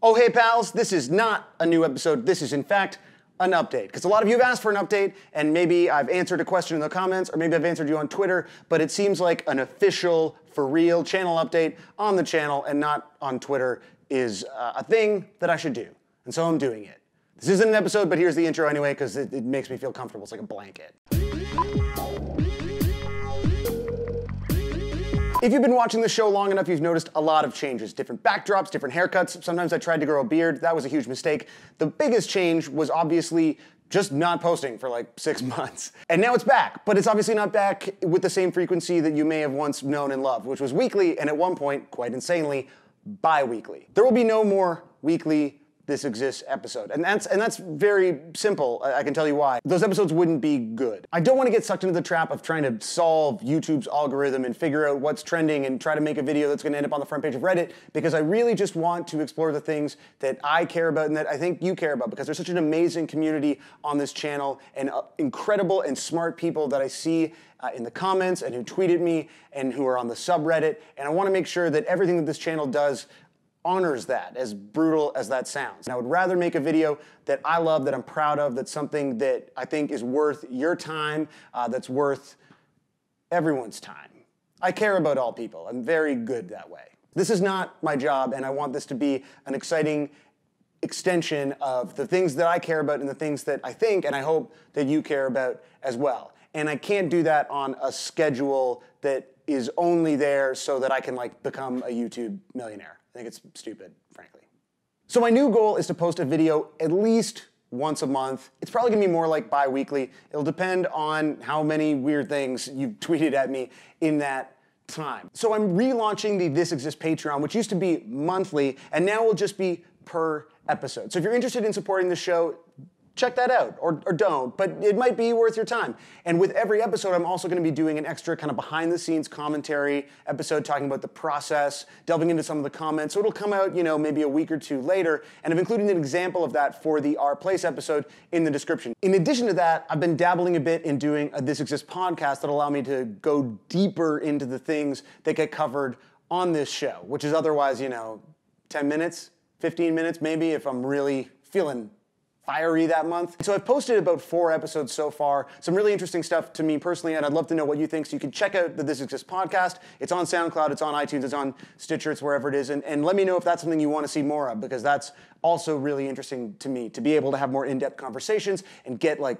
Oh, hey pals, this is not a new episode. This is in fact an update. Because a lot of you have asked for an update, and maybe I've answered a question in the comments, or maybe I've answered you on Twitter, but it seems like an official, for real channel update on the channel and not on Twitter is a thing that I should do. And so I'm doing it. This isn't an episode, but here's the intro anyway, because it makes me feel comfortable. It's like a blanket. If you've been watching the show long enough, you've noticed a lot of changes. Different backdrops, different haircuts. Sometimes I tried to grow a beard. That was a huge mistake. The biggest change was obviously just not posting for like 6 months. And now it's back, but it's obviously not back with the same frequency that you may have once known and loved, which was weekly, and at one point, quite insanely, bi-weekly. There will be no more weekly This Exists episode. And that's very simple. I can tell you why. Those episodes wouldn't be good. I don't want to get sucked into the trap of trying to solve YouTube's algorithm and figure out what's trending and try to make a video that's going to end up on the front page of Reddit, because I really just want to explore the things that I care about and that I think you care about, because there's such an amazing community on this channel and incredible and smart people that I see in the comments and who tweet at me and who are on the subreddit. And I want to make sure that everything that this channel does honors that, as brutal as that sounds. And I would rather make a video that I love, that I'm proud of, that's something that I think is worth your time, that's worth everyone's time. I care about all people. I'm very good that way. This is not my job, and I want this to be an exciting extension of the things that I care about and the things that I think and I hope that you care about as well. And I can't do that on a schedule that is only there so that I can like become a YouTube millionaire. I think it's stupid, frankly. So my new goal is to post a video at least once a month. It's probably gonna be more like bi-weekly. It'll depend on how many weird things you've tweeted at me in that time. So I'm relaunching the This Exists Patreon, which used to be monthly, and now will just be per episode. So if you're interested in supporting the show, check that out, or don't, but it might be worth your time. And with every episode, I'm also gonna be doing an extra kind of behind the scenes commentary episode talking about the process, delving into some of the comments. So it'll come out, you know, maybe a week or two later, and I've included an example of that for the Our Place episode in the description. In addition to that, I've been dabbling a bit in doing a This Exists podcast that allow me to go deeper into the things that get covered on this show, which is otherwise, you know, 10 minutes, 15 minutes maybe if I'm really feeling fiery that month. So I've posted about 4 episodes so far, some really interesting stuff to me personally, and I'd love to know what you think. So you can check out the This Exists podcast. It's on SoundCloud, it's on iTunes, it's on Stitcher, it's wherever it is, and let me know if that's something you want to see more of, because that's also really interesting to me, to be able to have more in-depth conversations and get like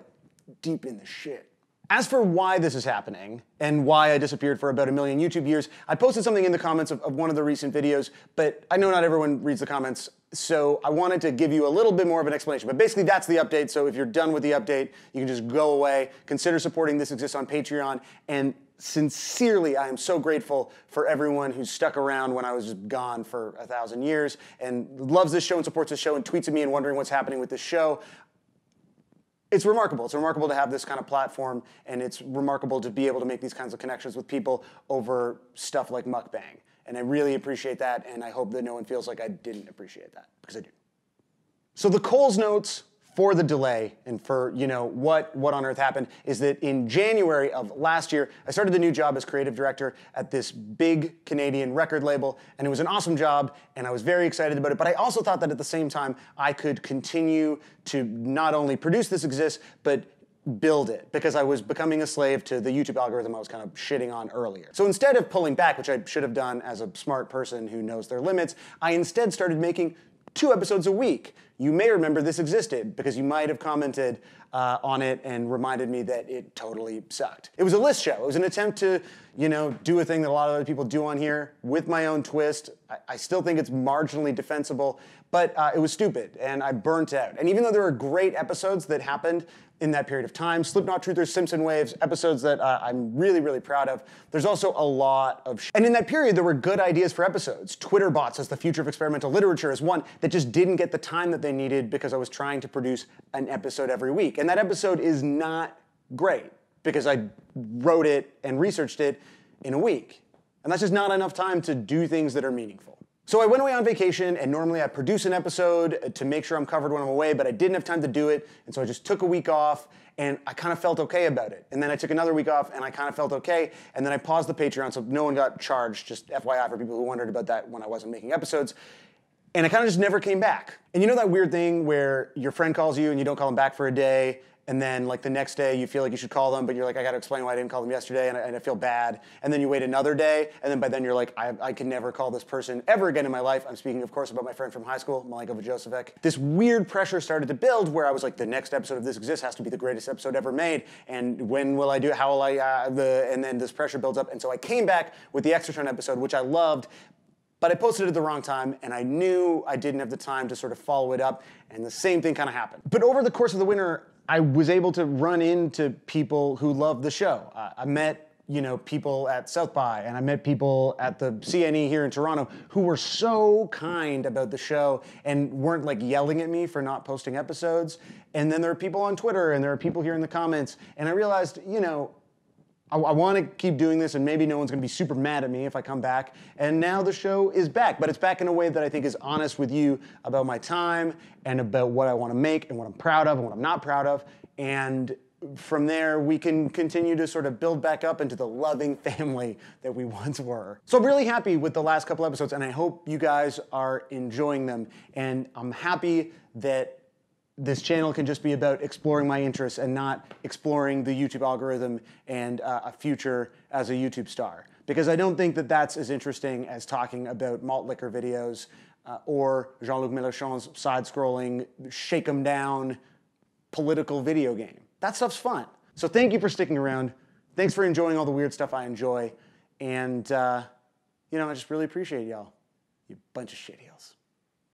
deep in the shit. As for why this is happening and why I disappeared for about 1 million YouTube years, I posted something in the comments of one of the recent videos, but I know not everyone reads the comments, so I wanted to give you a little bit more of an explanation. But basically that's the update, so if you're done with the update, you can just go away. Consider supporting This Exists on Patreon, and sincerely, I am so grateful for everyone who stuck around when I was just gone for 1,000 years and loves this show and supports this show and tweets at me and wondering what's happening with this show. It's remarkable. It's remarkable to have this kind of platform, and it's remarkable to be able to make these kinds of connections with people over stuff like mukbang. And I really appreciate that, and I hope that no one feels like I didn't appreciate that, because I do. So the Coles Notes for the delay and for, you know, what on earth happened is that in January of last year, I started a new job as creative director at this big Canadian record label, and it was an awesome job, and I was very excited about it, but I also thought that at the same time, I could continue to not only produce This Exists, but build it, because I was becoming a slave to the YouTube algorithm I was kind of shitting on earlier. So instead of pulling back, which I should have done as a smart person who knows their limits, I instead started making 2 episodes a week. You may remember this existed because you might have commented on it and reminded me that it totally sucked. It was a list show. It was an attempt to, you know, do a thing that a lot of other people do on here with my own twist. I still think it's marginally defensible, but it was stupid and I burnt out. And even though there were great episodes that happened in that period of time, Slipknot, Truthers, Simpson Waves, episodes that I'm really, really proud of, there's also a lot of And in that period, there were good ideas for episodes. Twitter bots as the future of experimental literature is one that just didn't get the time that they needed because I was trying to produce an episode every week. And that episode is not great because I wrote it and researched it in a week. And that's just not enough time to do things that are meaningful. So I went away on vacation, and normally I produce an episode to make sure I'm covered when I'm away, but I didn't have time to do it, and so I just took a week off, and I kind of felt okay about it. And then I took another week off, and I kind of felt okay, and then I paused the Patreon so no one got charged, just FYI for people who wondered about that when I wasn't making episodes. And I kind of just never came back. And you know that weird thing where your friend calls you and you don't call them back for a day, and then like the next day you feel like you should call them, but you're like, I gotta explain why I didn't call them yesterday, and I feel bad. And then you wait another day, and then by then you're like, I can never call this person ever again in my life. I'm speaking, of course, about my friend from high school, Malika Vojosevec. This weird pressure started to build where I was like, the next episode of This Exists has to be the greatest episode ever made, and when will I do it? How will I, and then this pressure builds up. And so I came back with the Extratron episode, which I loved, but I posted it at the wrong time, and I knew I didn't have the time to sort of follow it up, and the same thing kind of happened. But over the course of the winter, I was able to run into people who loved the show. I met, people at South by, and I met people at the CNE here in Toronto who were so kind about the show and weren't like yelling at me for not posting episodes. And then there are people on Twitter, and there are people here in the comments, and I realized, I want to keep doing this, and maybe no one's going to be super mad at me if I come back. And now the show is back, but it's back in a way that I think is honest with you about my time and about what I want to make and what I'm proud of and what I'm not proud of. And from there, we can continue to sort of build back up into the loving family that we once were. So I'm really happy with the last couple episodes, and I hope you guys are enjoying them. And I'm happy that this channel can just be about exploring my interests and not exploring the YouTube algorithm and a future as a YouTube star. Because I don't think that that's as interesting as talking about malt liquor videos or Jean-Luc Mélenchon's side-scrolling, shake 'em down political video game. That stuff's fun. So thank you for sticking around. Thanks for enjoying all the weird stuff I enjoy. And, I just really appreciate y'all. You bunch of shitheels.